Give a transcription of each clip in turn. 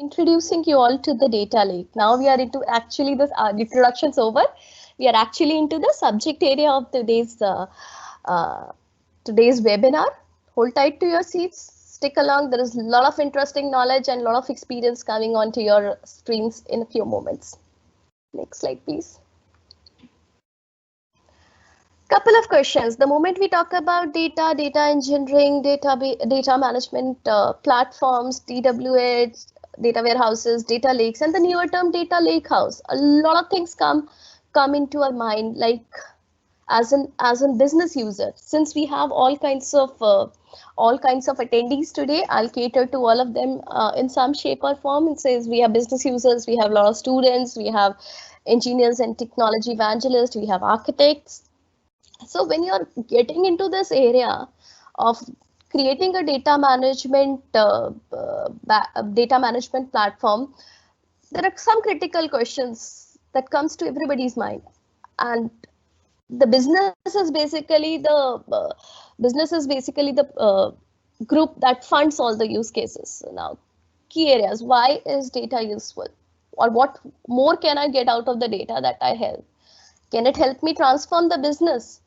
introducing you all to the data lake. Now we are into actually this introduction's over. We are actually into the subject area of today's webinar. Hold tight to your seats. Stick along. There is a lot of interesting knowledge and a lot of experience coming onto your screens in a few moments. Next slide, please. Couple of questions. The moment we talk about data engineering, data management platforms, DWH, data warehouses, data lakes, and the newer term data lake house, a lot of things come into our mind, like as an business user. Since we have all kinds of attendees today, I'll cater to all of them in some shape or form. It says we have business users, we have a lot of students, we have engineers and technology evangelists, we have architects. So when you're getting into this area of creating a data management platform, there are some critical questions that comes to everybody's mind, and the business is basically the group that funds all the use cases. Now, key areas: why is data useful, or what more can I get out of the data that I have? Can it help me transform the business?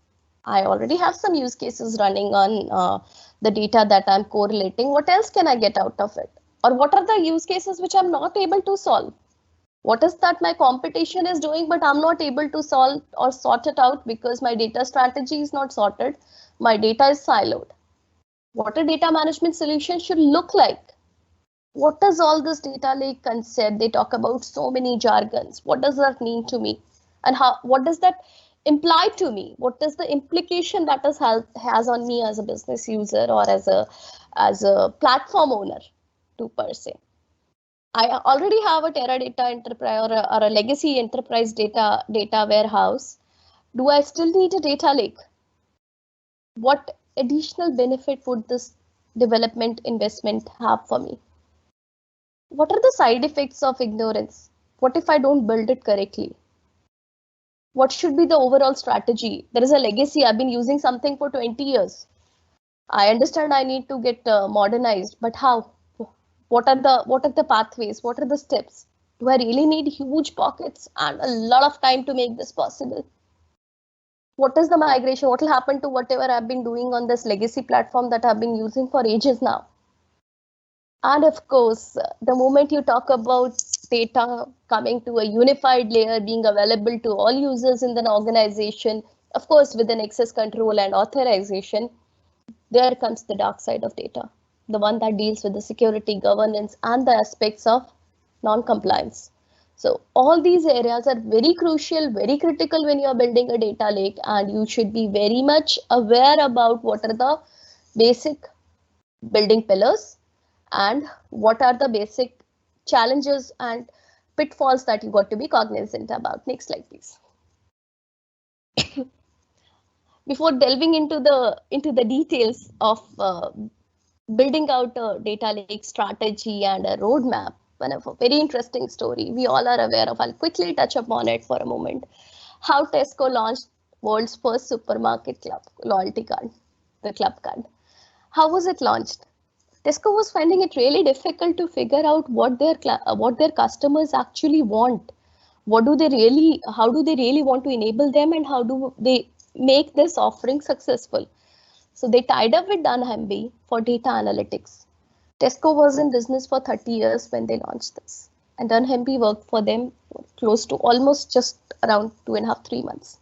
I already have some use cases running on the data that I'm correlating. What else can I get out of it? Or what are the use cases which I'm not able to solve? What is that my competition is doing, but I'm not able to solve or sort it out because my data strategy is not sorted. My data is siloed. What a data management solution should look like? What does all this data lake concept? They talk about so many jargons. What does that mean to me? And what does that imply to me? What is the implication that has on me as a business user or as a platform owner to per se? I already have a Teradata enterprise or a legacy enterprise data warehouse. Do I still need a data lake? What additional benefit would this development investment have for me? What are the side effects of ignorance? What if I don't build it correctly? What should be the overall strategy? There is a legacy. I've been using something for 20 years. I understand I need to get modernized, but how? What are the pathways? What are the steps? Do I really need huge pockets and a lot of time to make this possible? What is the migration? What will happen to whatever I've been doing on this legacy platform that I've been using for ages now? And of course, the moment you talk about data coming to a unified layer, being available to all users in the organization, of course, with an access control and authorization, there comes the dark side of data, the one that deals with the security, governance, and the aspects of non-compliance. So all these areas are very crucial, very critical when you're building a data lake, and you should be very much aware about what are the basic building pillars and what are the basic challenges and pitfalls that you got to be cognizant about. Next slide, please. Before delving into the details of building out a data lake strategy and a roadmap, one of a very interesting story we all are aware of. I'll quickly touch upon it for a moment. How Tesco launched world's first supermarket club loyalty card, the club card. How was it launched? Tesco was finding it really difficult to figure out what their customers actually want. How do they really want to enable them, and how do they make this offering successful? So they tied up with dunnhumby for data analytics. Tesco was in business for 30 years when they launched this, and dunnhumby worked for them close to almost just around 2.5-3 months.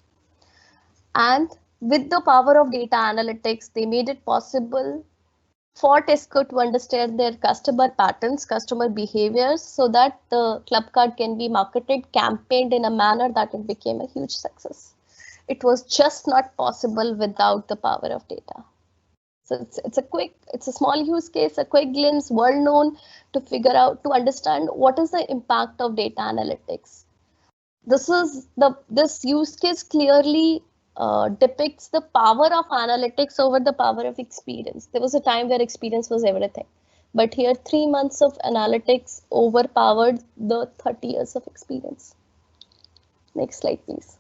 And with the power of data analytics, they made it possible for Tesco to understand their customer patterns, customer behaviors, so that the club card can be marketed, campaigned in a manner that it became a huge success. It was just not possible without the power of data. So it's a small use case, a quick glimpse, well known, to understand what is the impact of data analytics. This use case clearly depicts the power of analytics over the power of experience. There was a time where experience was everything, but here 3 months of analytics overpowered the 30 years of experience. Next slide, please.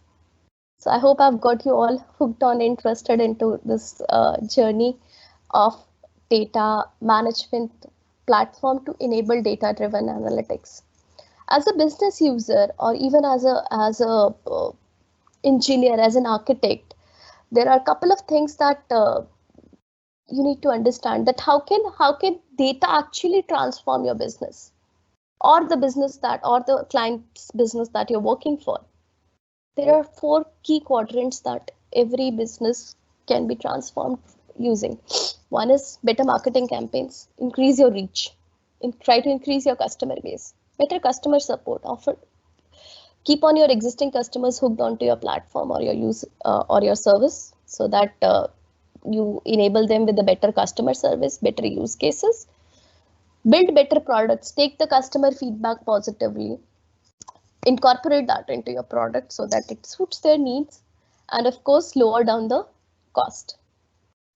So I hope I've got you all hooked on, interested into this journey of data management platform to enable data-driven analytics. As a business user, or even as a engineer, as an architect, there are a couple of things that you need to understand. That how can data actually transform your business, or the business that, or the client's business that you're working for. There are 4 key quadrants that every business can be transformed using. One is better marketing campaigns, increase your reach, try to increase your customer base, better customer support, offer, keep on your existing customers hooked onto your platform or your service, so that you enable them with a better customer service, better use cases. Build better products, take the customer feedback positively, incorporate that into your product so that it suits their needs, and of course lower down the cost,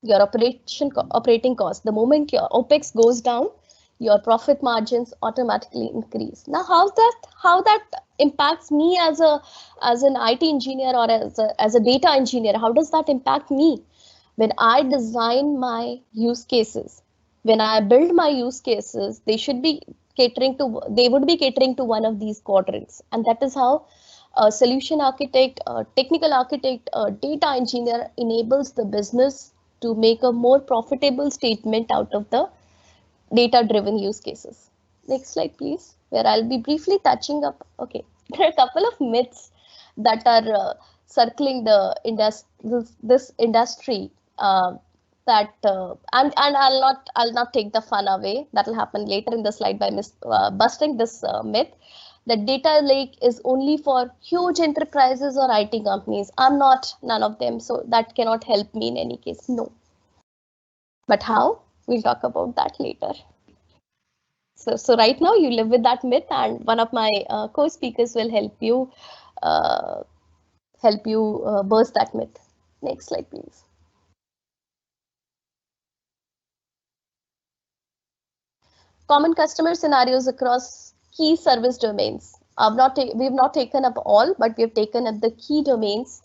your operating cost. The moment your OPEX goes down, your profit margins automatically increase. Now how that impacts me as an IT engineer, or as a data engineer? How does that impact me? When I design my use cases, when I build my use cases, they would be catering to one of these quadrants. And that is how a solution architect, a technical architect, a data engineer enables the business to make a more profitable statement out of the data-driven use cases. Next slide, please, where I'll be briefly touching up. Okay, there are a couple of myths that are circling this industry. And I'll not take the fun away. That will happen later in the slide by busting this myth that data lake is only for huge enterprises or IT companies. I'm not none of them, so that cannot help me in any case. No. But how? We'll talk about that later. So right now you live with that myth, and one of my co-speakers will help you burst that myth. Next slide, please. Common customer scenarios across key service domains. We've not taken up all, but we've taken up the key domains: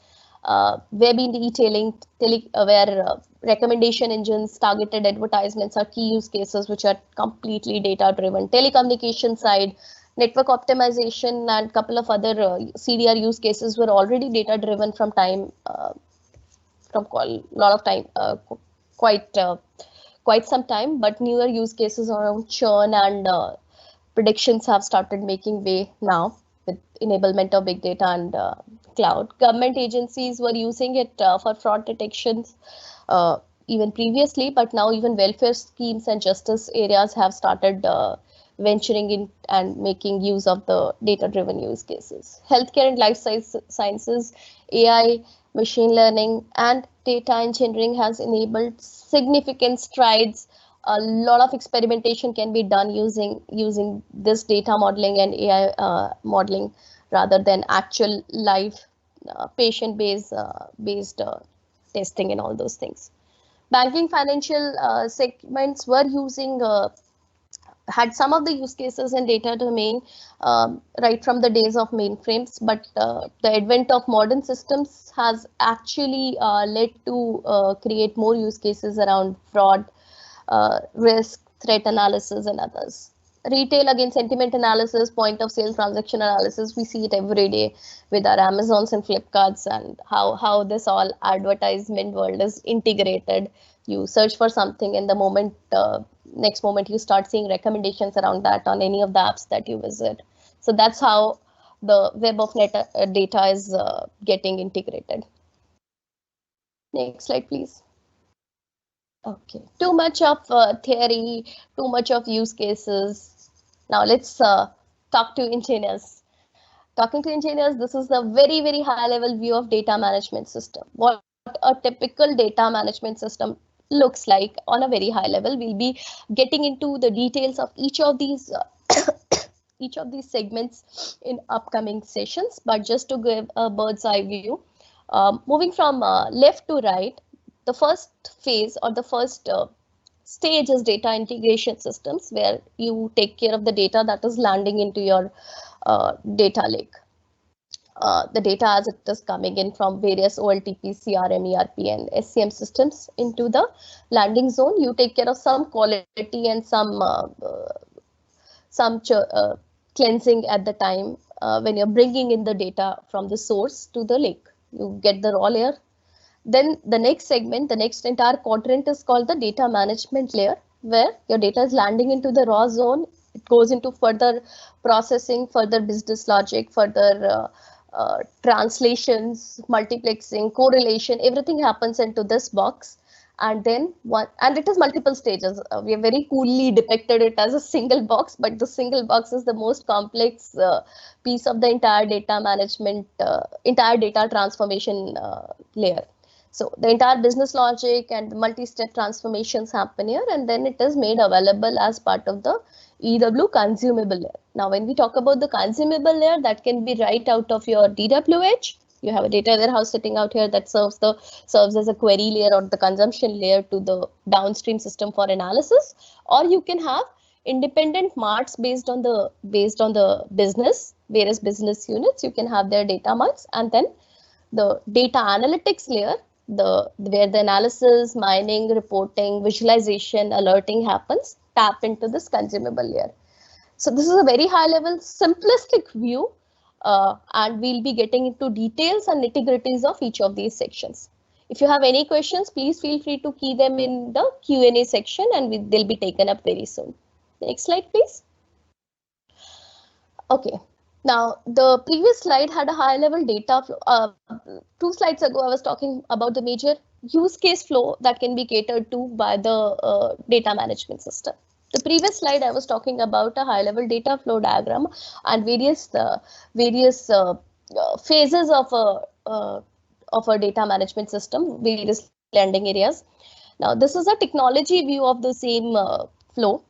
web e-tailing, where recommendation engines, targeted advertisements are key use cases which are completely data-driven. Telecommunication side, network optimization, and a couple of other CDR use cases were already data-driven from a lot of time, quite some time, but newer use cases around churn and predictions have started making way now with enablement of big data and cloud. Government agencies were using it for fraud detections even previously, but now even welfare schemes and justice areas have started venturing in and making use of the data-driven use cases. Healthcare and life sciences, AI, machine learning, and data engineering has enabled significant strides. A lot of experimentation can be done using this data modeling and AI modeling rather than actual live patient-based testing and all those things. Banking, financial segments were using had some of the use cases in data domain right from the days of mainframes, but the advent of modern systems has actually led to create more use cases around fraud, risk, threat analysis, and others. Retail, again, sentiment analysis, point of sale transaction analysis, we see it every day with our Amazons and Flipkarts, and how this all advertisement world is integrated. You search for something, and the next moment you start seeing recommendations around that on any of the apps that you visit. So that's how the web of data is getting integrated. Next slide, please. Okay, too much of theory, too much of use cases. Now let's talk to engineers. Talking to engineers, this is a very, very high level view of data management system. What a typical data management system looks like on a very high level. We'll be getting into the details of each of these segments in upcoming sessions, but just to give a bird's eye view, moving from left to right, the first phase or the first stage is data integration systems, where you take care of the data that is landing into your data lake. the data as it is coming in from various OLTP, CRM, ERP, and SCM systems into the landing zone. You take care of some quality and some cleansing at the time when you're bringing in the data from the source to the lake. You get the raw layer. Then the next segment, the next entire quadrant is called the data management layer, where your data is landing into the raw zone. It goes into further processing, further business logic, further translations, multiplexing, correlation, everything happens into this box. And then and it is multiple stages. We have very coolly depicted it as a single box, but the single box is the most complex piece of the entire data management, entire data transformation layer. So the entire business logic and multi-step transformations happen here, and then it is made available as part of the EW consumable layer. Now, when we talk about the consumable layer, that can be right out of your DWH. You have a data warehouse sitting out here that serves as a query layer or the consumption layer to the downstream system for analysis, or you can have independent marts based on the business, various business units. You can have their data marts, and then the data analytics layer, where the analysis, mining, reporting, visualization, alerting happens, tap into this consumable layer. So this is a very high level, simplistic view, and we'll be getting into details and nitty-gritties of each of these sections. If you have any questions, please feel free to key them in the Q&A section, and they'll be taken up very soon. Next slide, please. Okay. Now, the previous slide had a high-level data flow. 2 slides ago, I was talking about the major use case flow that can be catered to by the data management system. The previous slide, I was talking about a high-level data flow diagram and various phases of a data management system, various landing areas. Now, this is a technology view of the same flow.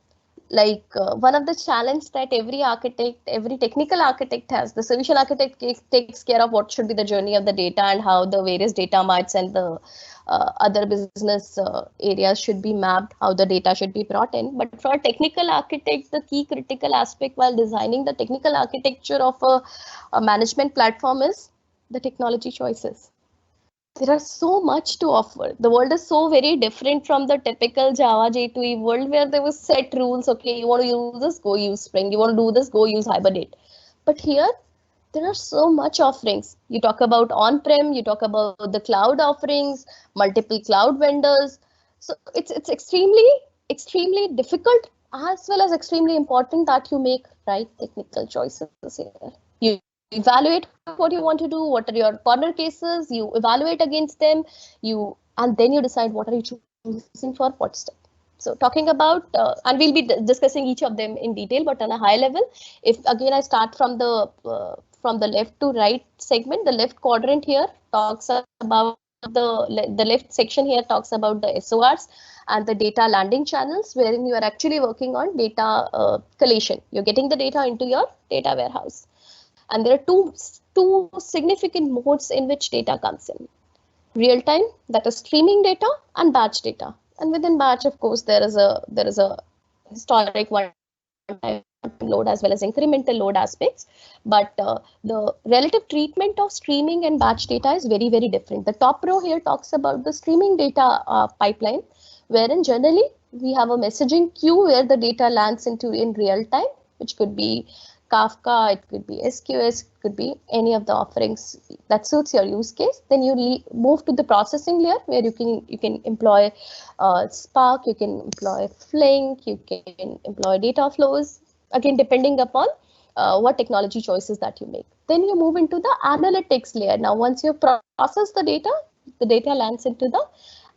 Like one of the challenges that every technical architect has, the solution architect takes care of what should be the journey of the data and how the various data marts and the other business areas should be mapped, how the data should be brought in. But for a technical architect, the key critical aspect while designing the technical architecture of a management platform is the technology choices. There are so much to offer. The world is so very different from the typical Java J2E world where there was set rules. Okay, you want to use this, go use Spring. You want to do this, go use Hibernate. But here, there are so much offerings. You talk about on-prem, you talk about the cloud offerings, multiple cloud vendors. So it's extremely difficult as well as extremely important that you make right technical choices here. You evaluate what you want to do, what are your corner cases, you evaluate against them, and then you decide what are you choosing for what step. So talking about, and we'll be discussing each of them in detail, but on a high level, if again I start from the left to right segment, the left quadrant here talks about the left section here talks about the SORs and the data landing channels, wherein you are actually working on data collation. You're getting the data into your data warehouse. And there are two significant modes in which data comes in. Real time, that is streaming data, and batch data. And within batch, of course, there is a historic one-time load as well as incremental load aspects. But the relative treatment of streaming and batch data is very, very different. The top row here talks about the streaming data pipeline, wherein generally we have a messaging queue where the data lands into in real time, which could be Kafka, it could be SQS, it could be any of the offerings that suits your use case. Then you move to the processing layer where you can employ Spark, you can employ Flink, you can employ data flows, again depending upon what technology choices that you make. Then you move into the analytics layer. Now once you process the data lands into the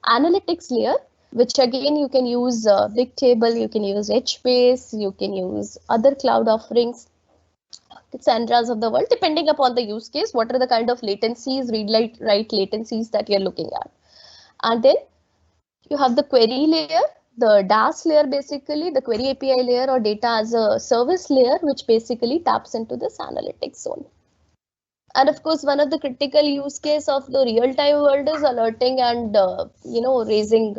analytics layer, which again you can use Bigtable, you can use HBase, you can use other cloud offerings, Cassandra's of the world, depending upon the use case, what are the kind of latencies, read-write latencies that you're looking at. And then you have the query layer, the DAS layer, basically the query API layer or data as a service layer, which basically taps into this analytics zone. And of course, one of the critical use case of the real-time world is alerting and raising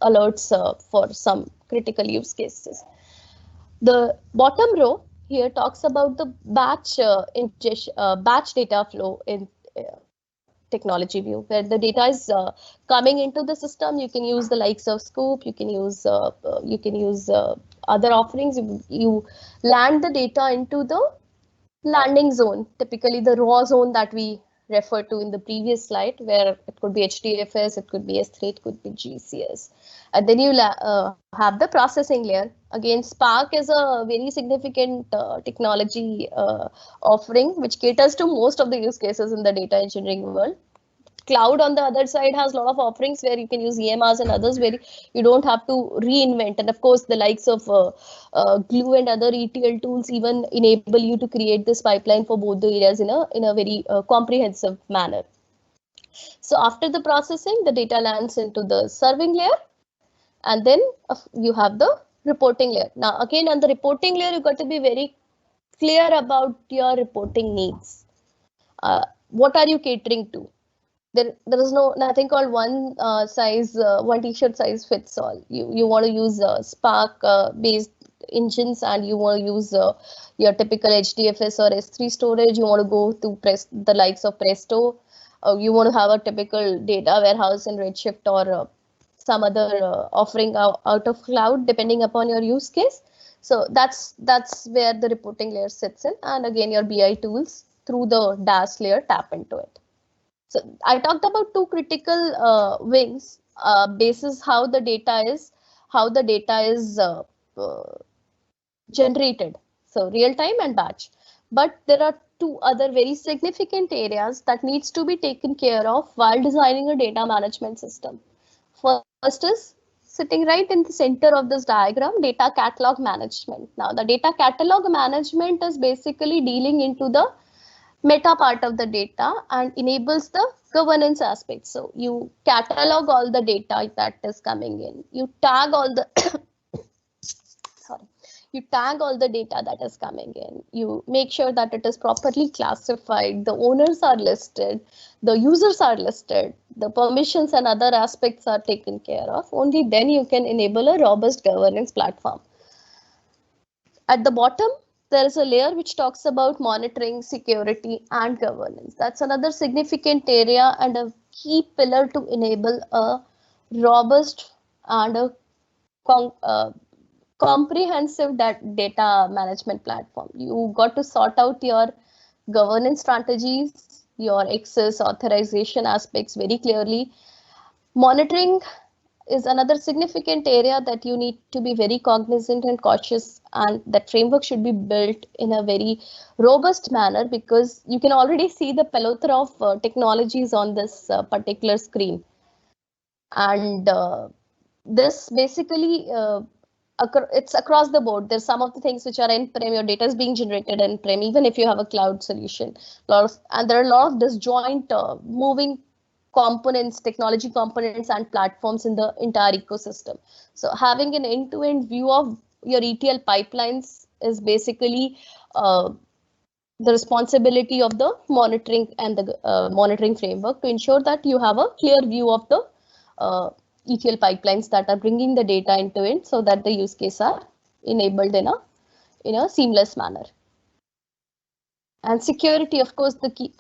alerts for some critical use cases. The bottom row here talks about the batch data flow in technology view, where the data is coming into the system. You can use the likes of Scoop, you can use other offerings. You land the data into the landing zone, typically the raw zone that we referred to in the previous slide, where it could be HDFS, it could be S3, it could be GCS. And then you have the processing layer. Again, Spark is a very significant technology offering which caters to most of the use cases in the data engineering world. Cloud on the other side has a lot of offerings where you can use EMRs and others where you don't have to reinvent. And of course, the likes of Glue and other ETL tools even enable you to create this pipeline for both the areas in a very comprehensive manner. So after the processing, the data lands into the serving layer, and then you have the reporting layer. Now, again, on the reporting layer, you got to be very clear about your reporting needs. What are you catering to? There is nothing called one t-shirt size fits all. You want to use Spark based engines, and you want to use your typical HDFS or S3 storage. You want to go to the likes of Presto. You want to have a typical data warehouse in Redshift or some other offering out of cloud, depending upon your use case. So that's where the reporting layer sits in, and again your BI tools through the DAS layer tap into it. So I talked about two critical wings basis how the data is generated. So real time and batch. But there are two other very significant areas that needs to be taken care of while designing a data management system. First is sitting right in the center of this diagram, data catalog management. Now the data catalog management is basically dealing into the meta part of the data and enables the governance aspect. So you catalog all the data that is coming in. You tag all the you tag all the data that is coming in. You make sure that it is properly classified. The owners are listed. The users are listed. The permissions and other aspects are taken care of. Only then you can enable a robust governance platform. At the bottom, there is a layer which talks about monitoring, security, and governance. That's another significant area and a key pillar to enable a robust and a comprehensive data management platform. You got to sort out your governance strategies, your access authorization aspects very clearly. Monitoring is another significant area that you need to be very cognizant and cautious, and that framework should be built in a very robust manner, because you can already see the plethora of technologies on this particular screen. And this basically it's across the board. There's some of the things which are in-prem, your data is being generated in-prem, even if you have a cloud solution. And there are a lot of disjoint moving components, technology components and platforms in the entire ecosystem. So having an end-to-end view of your ETL pipelines is basically the responsibility of the monitoring and the monitoring framework to ensure that you have a clear view of the ETL pipelines that are bringing the data into it, so that the use case are enabled in a seamless manner. And security, of course, the key.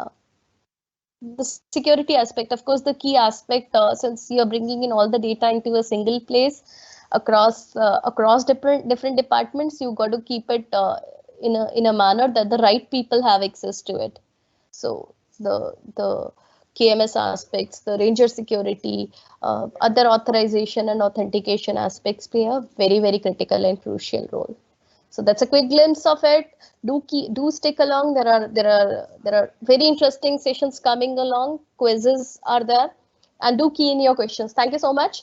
The security aspect, of course, the key aspect, since you're bringing in all the data into a single place across different departments, you got to keep it in a manner that the right people have access to it. So the KMS aspects, the Ranger security, other authorization and authentication aspects play a very, very critical and crucial role. So that's a quick glimpse of it. Do stick along. There are very interesting sessions coming along. Quizzes are there, and do key in your questions. Thank you so much.